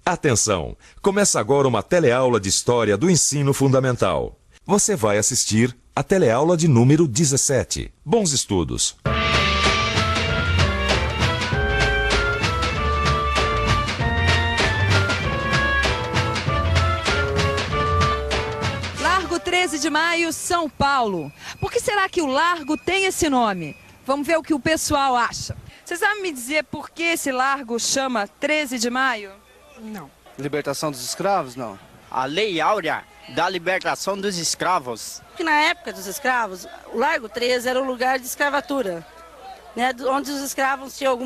Atenção! Começa agora uma teleaula de História do Ensino Fundamental. Você vai assistir a teleaula de número 17. Bons estudos! Largo 13 de Maio, São Paulo. Por que será que o largo tem esse nome? Vamos ver o que o pessoal acha. Vocês sabem me dizer por que esse largo chama 13 de Maio? Não. Libertação dos escravos, não. A Lei Áurea da libertação dos escravos. Porque na época dos escravos, o Largo 13 era um lugar de escravatura, né? Onde os escravos tinham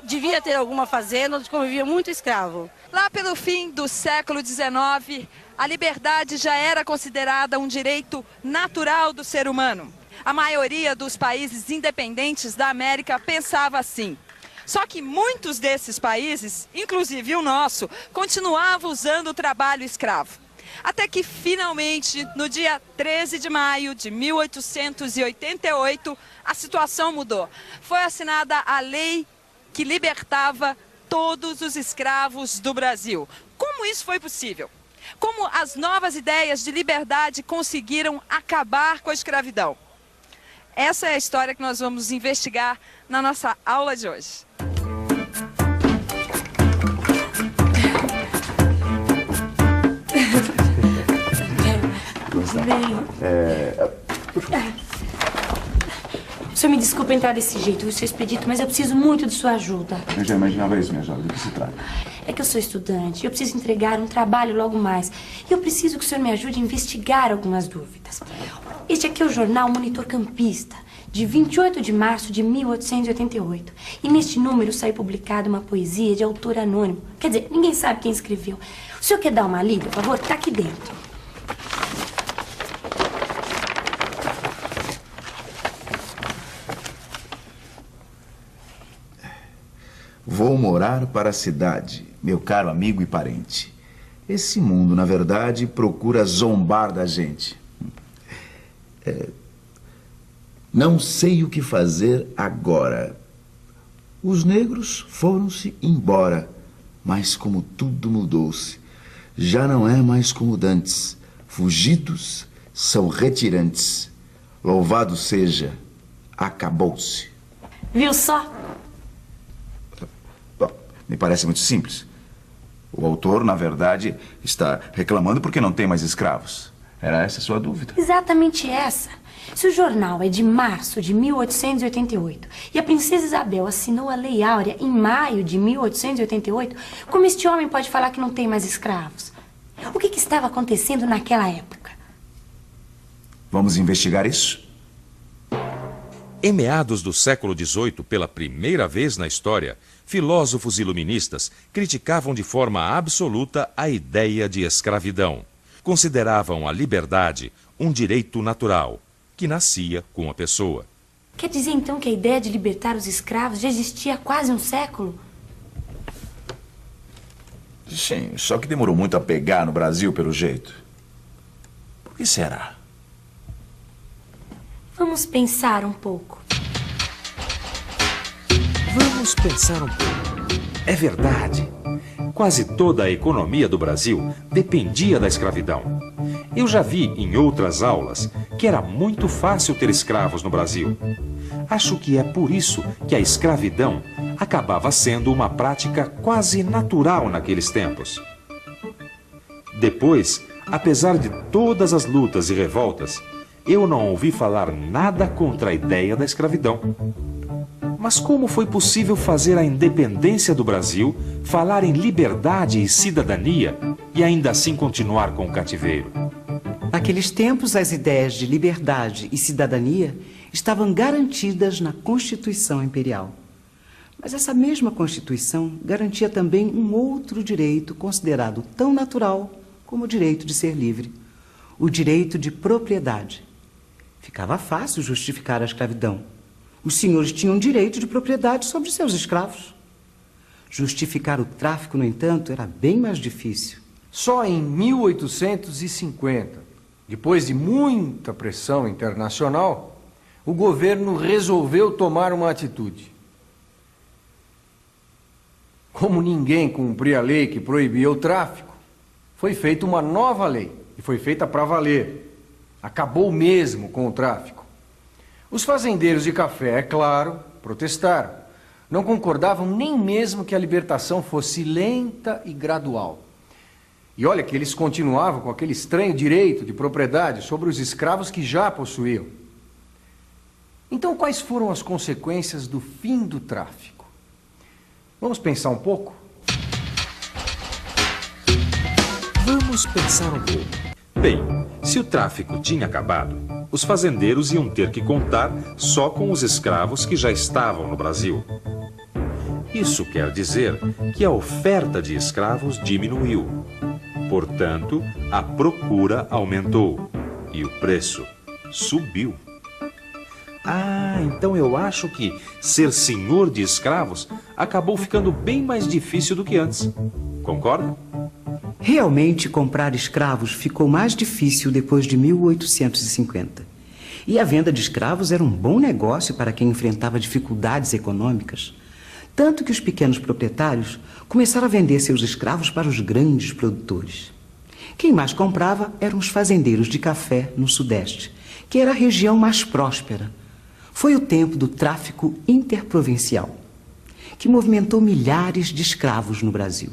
devia ter alguma fazenda onde convivia muito escravo. Lá pelo fim do século XIX, a liberdade já era considerada um direito natural do ser humano. A maioria dos países independentes da América pensava assim. Só que muitos desses países, inclusive o nosso, continuavam usando o trabalho escravo. Até que, finalmente, no dia 13 de maio de 1888, a situação mudou. Foi assinada a lei que libertava todos os escravos do Brasil. Como isso foi possível? Como as novas ideias de liberdade conseguiram acabar com a escravidão? Essa é a história que nós vamos investigar na nossa aula de hoje. O senhor me desculpa entrar desse jeito, seu expedito, mas eu preciso muito de sua ajuda. Eu já imaginava isso, minha jovem. Do que se trata? É que eu sou estudante e eu preciso entregar um trabalho logo mais. E eu preciso que o senhor me ajude a investigar algumas dúvidas. Este aqui é o jornal Monitor Campista, de 28 de março de 1888. E neste número saiu publicada uma poesia de autor anônimo. Quer dizer, ninguém sabe quem escreveu. O senhor quer dar uma lida, por favor? Tá aqui dentro. Vou morar para a cidade, meu caro amigo e parente. Esse mundo, na verdade, procura zombar da gente. Não sei o que fazer agora. Os negros foram-se embora, mas como tudo mudou-se, já não é mais como dantes. Fugidos são retirantes. Louvado seja, acabou-se. Viu só? Me parece muito simples. O autor, na verdade, está reclamando porque não tem mais escravos. Era essa a sua dúvida? Exatamente essa. Se o jornal é de março de 1888 e a princesa Isabel assinou a Lei Áurea em maio de 1888, como este homem pode falar que não tem mais escravos? O que estava acontecendo naquela época? Vamos investigar isso? Em meados do século XVIII, pela primeira vez na história, filósofos iluministas criticavam de forma absoluta a ideia de escravidão. Consideravam a liberdade um direito natural, que nascia com a pessoa. Quer dizer, então, que a ideia de libertar os escravos já existia há quase um século? Sim, só que demorou muito a pegar no Brasil, pelo jeito. Por que será? Vamos pensar um pouco. Vamos pensar um pouco. É verdade. Quase toda a economia do Brasil dependia da escravidão. Eu já vi em outras aulas que era muito fácil ter escravos no Brasil. Acho que é por isso que a escravidão acabava sendo uma prática quase natural naqueles tempos. Depois, apesar de todas as lutas e revoltas, eu não ouvi falar nada contra a ideia da escravidão. Mas como foi possível fazer a independência do Brasil, falar em liberdade e cidadania e ainda assim continuar com o cativeiro? Naqueles tempos, as ideias de liberdade e cidadania estavam garantidas na Constituição Imperial. Mas essa mesma Constituição garantia também um outro direito considerado tão natural como o direito de ser livre, o direito de propriedade. Ficava fácil justificar a escravidão. Os senhores tinham direito de propriedade sobre seus escravos. Justificar o tráfico, no entanto, era bem mais difícil. Só em 1850, depois de muita pressão internacional, o governo resolveu tomar uma atitude. Como ninguém cumpria a lei que proibia o tráfico, foi feita uma nova lei, e foi feita para valer. Acabou mesmo com o tráfico. Os fazendeiros de café, é claro, protestaram. Não concordavam nem mesmo que a libertação fosse lenta e gradual. E olha que eles continuavam com aquele estranho direito de propriedade sobre os escravos que já possuíam. Então, quais foram as consequências do fim do tráfico? Vamos pensar um pouco? Vamos pensar um pouco. Bem, se o tráfico tinha acabado, os fazendeiros iam ter que contar só com os escravos que já estavam no Brasil. Isso quer dizer que a oferta de escravos diminuiu. Portanto, a procura aumentou e o preço subiu. Ah, então eu acho que ser senhor de escravos acabou ficando bem mais difícil do que antes. Concorda? Realmente, comprar escravos ficou mais difícil depois de 1850. E a venda de escravos era um bom negócio para quem enfrentava dificuldades econômicas. Tanto que os pequenos proprietários começaram a vender seus escravos para os grandes produtores. Quem mais comprava eram os fazendeiros de café no Sudeste, que era a região mais próspera. Foi o tempo do tráfico interprovincial, que movimentou milhares de escravos no Brasil.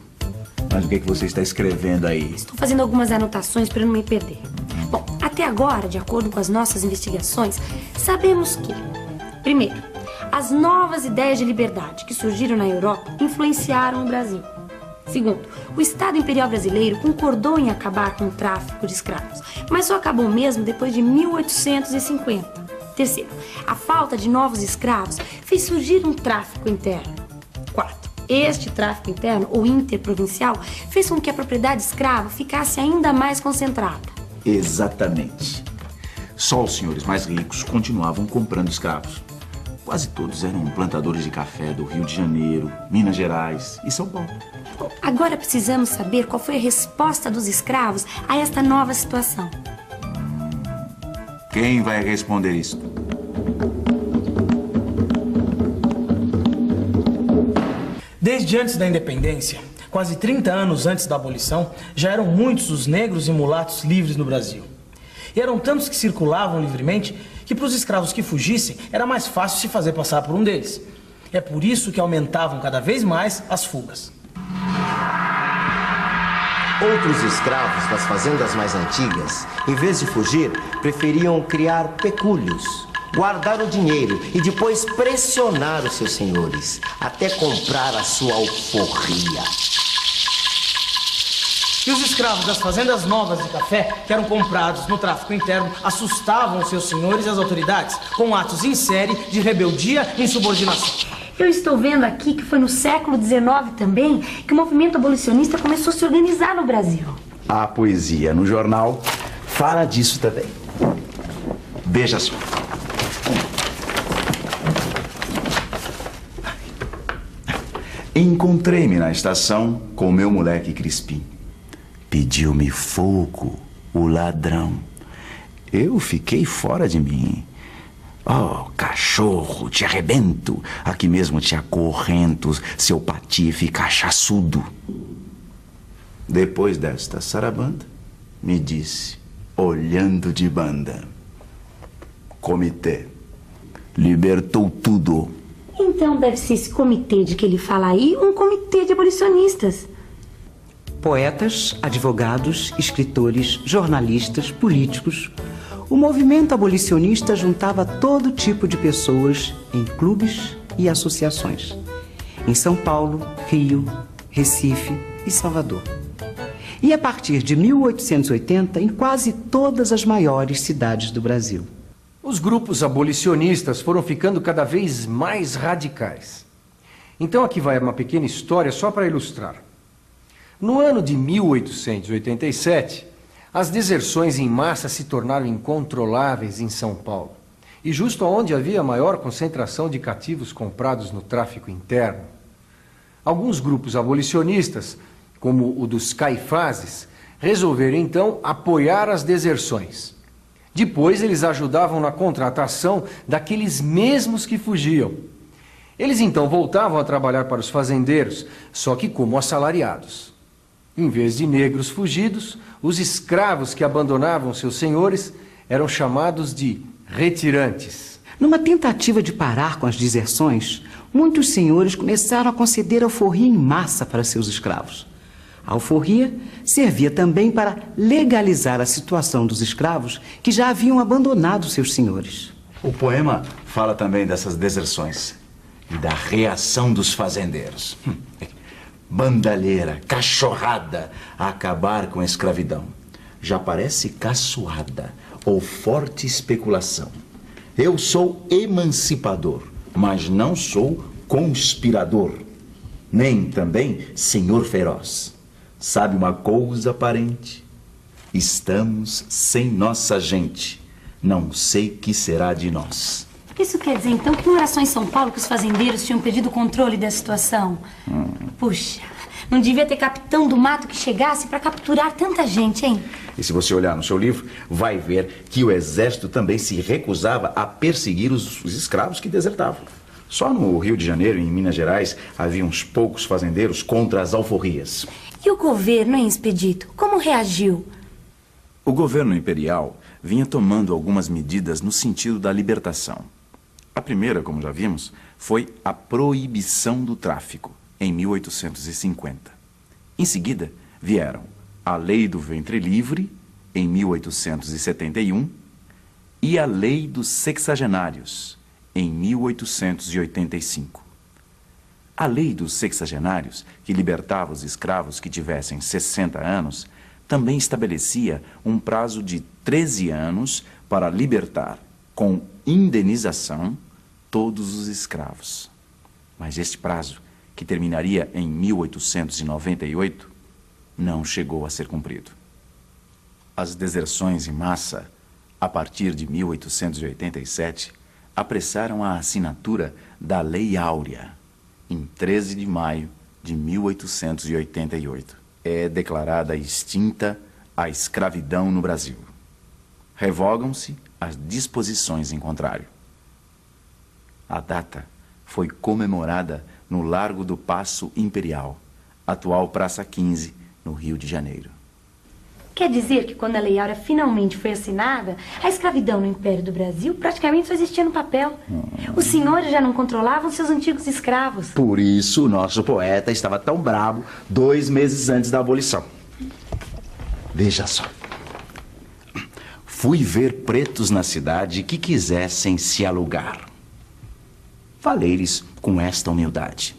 Mas o que você está escrevendo aí? Estou fazendo algumas anotações para não me perder. Bom, até agora, de acordo com as nossas investigações, sabemos que, primeiro, as novas ideias de liberdade que surgiram na Europa influenciaram o Brasil. Segundo, o Estado Imperial Brasileiro concordou em acabar com o tráfico de escravos, mas só acabou mesmo depois de 1850. Terceiro, a falta de novos escravos fez surgir um tráfico interno. Quarto, este tráfico interno, ou interprovincial, fez com que a propriedade escrava ficasse ainda mais concentrada. Exatamente. Só os senhores mais ricos continuavam comprando escravos. Quase todos eram plantadores de café do Rio de Janeiro, Minas Gerais e São Paulo. Bom, agora precisamos saber qual foi a resposta dos escravos a esta nova situação. Quem vai responder isso? Desde antes da independência, quase 30 anos antes da abolição, já eram muitos os negros e mulatos livres no Brasil. E eram tantos que circulavam livremente que para os escravos que fugissem era mais fácil se fazer passar por um deles. É por isso que aumentavam cada vez mais as fugas. Outros escravos das fazendas mais antigas, em vez de fugir, preferiam criar pecúlios, guardar o dinheiro e depois pressionar os seus senhores, até comprar a sua alforria. E os escravos das fazendas novas de café, que eram comprados no tráfico interno, assustavam os seus senhores e as autoridades com atos em série de rebeldia e insubordinação. Eu estou vendo aqui que foi no século XIX também que o movimento abolicionista começou a se organizar no Brasil. A poesia no jornal fala disso também. Veja só. Encontrei-me na estação com meu moleque Crispim. Pediu-me fogo, o ladrão. Eu fiquei fora de mim. Oh, cachorro, te arrebento. Aqui mesmo te acorrento, seu patife cachaçudo. Depois desta sarabanda, me disse, olhando de banda: comitê, libertou tudo. Então deve ser esse comitê de que ele fala aí, um comitê de abolicionistas. Poetas, advogados, escritores, jornalistas, políticos. O movimento abolicionista juntava todo tipo de pessoas em clubes e associações. Em São Paulo, Rio, Recife e Salvador. E a partir de 1880, em quase todas as maiores cidades do Brasil. Os grupos abolicionistas foram ficando cada vez mais radicais. Então aqui vai uma pequena história só para ilustrar. No ano de 1887, as deserções em massa se tornaram incontroláveis em São Paulo, e justo onde havia a maior concentração de cativos comprados no tráfico interno. Alguns grupos abolicionistas, como o dos Caifazes, resolveram então apoiar as deserções. Depois eles ajudavam na contratação daqueles mesmos que fugiam. Eles então voltavam a trabalhar para os fazendeiros, só que como assalariados. Em vez de negros fugidos, os escravos que abandonavam seus senhores eram chamados de retirantes. Numa tentativa de parar com as deserções, muitos senhores começaram a conceder alforria em massa para seus escravos. A alforria servia também para legalizar a situação dos escravos que já haviam abandonado seus senhores. O poema fala também dessas deserções e da reação dos fazendeiros. Bandalheira, cachorrada, a acabar com a escravidão. Já parece caçoada ou forte especulação. Eu sou emancipador, mas não sou conspirador, nem também senhor feroz. Sabe uma coisa, parente? Estamos sem nossa gente. Não sei que será de nós. Isso quer dizer, então, que não era só em São Paulo que os fazendeiros tinham perdido o controle da situação? Puxa, não devia ter capitão do mato que chegasse para capturar tanta gente, hein? E se você olhar no seu livro, vai ver que o exército também se recusava a perseguir os escravos que desertavam. Só no Rio de Janeiro e em Minas Gerais havia uns poucos fazendeiros contra as alforrias. E o governo, hein, Expedito? Como reagiu? O governo imperial vinha tomando algumas medidas no sentido da libertação. A primeira, como já vimos, foi a proibição do tráfico, em 1850. Em seguida, vieram a Lei do Ventre Livre, em 1871, e a Lei dos Sexagenários, em 1885. A Lei dos Sexagenários, que libertava os escravos que tivessem 60 anos, também estabelecia um prazo de 13 anos para libertar, com indenização, todos os escravos. Mas este prazo, que terminaria em 1898, não chegou a ser cumprido. As deserções em massa, a partir de 1887, apressaram a assinatura da Lei Áurea, em 13 de maio de 1888. É declarada extinta a escravidão no Brasil. Revogam-se as disposições em contrário. A data foi comemorada no Largo do Paço Imperial, atual Praça 15, no Rio de Janeiro. Quer dizer que quando a Lei Áurea finalmente foi assinada, a escravidão no Império do Brasil praticamente só existia no papel. Os senhores já não controlavam seus antigos escravos. Por isso o nosso poeta estava tão bravo 2 meses antes da abolição. Veja só. Fui ver pretos na cidade que quisessem se alugar. Falei-lhes com esta humildade: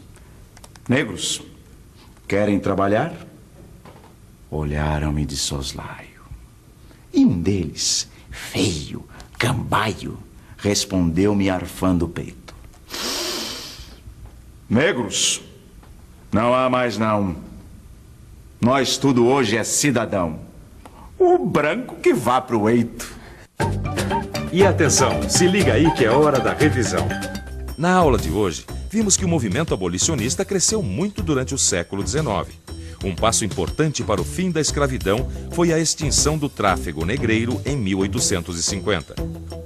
negros, querem trabalhar? Olharam-me de soslaio. E um deles, feio, cambaio, respondeu-me arfando o peito: negros, não há mais não. Nós tudo hoje é cidadão. O branco que vá pro eito. E atenção, se liga aí que é hora da revisão. Na aula de hoje, vimos que o movimento abolicionista cresceu muito durante o século XIX. Um passo importante para o fim da escravidão foi a extinção do tráfego negreiro em 1850.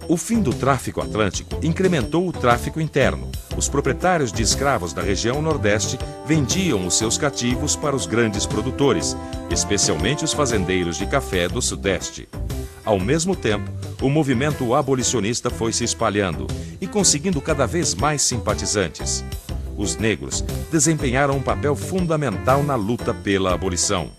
O fim do tráfico atlântico incrementou o tráfico interno. Os proprietários de escravos da região Nordeste vendiam os seus cativos para os grandes produtores, especialmente os fazendeiros de café do Sudeste. Ao mesmo tempo, o movimento abolicionista foi se espalhando e conseguindo cada vez mais simpatizantes. Os negros desempenharam um papel fundamental na luta pela abolição.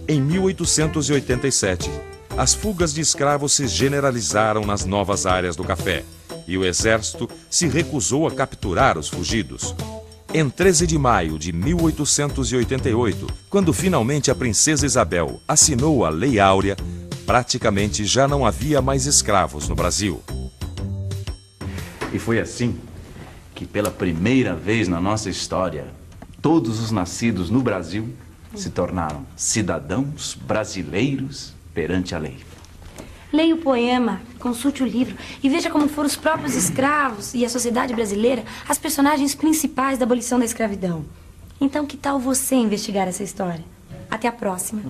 Em 1887, as fugas de escravos se generalizaram nas novas áreas do café e o exército se recusou a capturar os fugidos. Em 13 de maio de 1888, quando finalmente a princesa Isabel assinou a Lei Áurea, praticamente já não havia mais escravos no Brasil. E foi assim que, pela primeira vez na nossa história, todos os nascidos no Brasil se tornaram cidadãos brasileiros perante a lei. Leia o poema, consulte o livro e veja como foram os próprios escravos e a sociedade brasileira as personagens principais da abolição da escravidão. Então, que tal você investigar essa história? Até a próxima.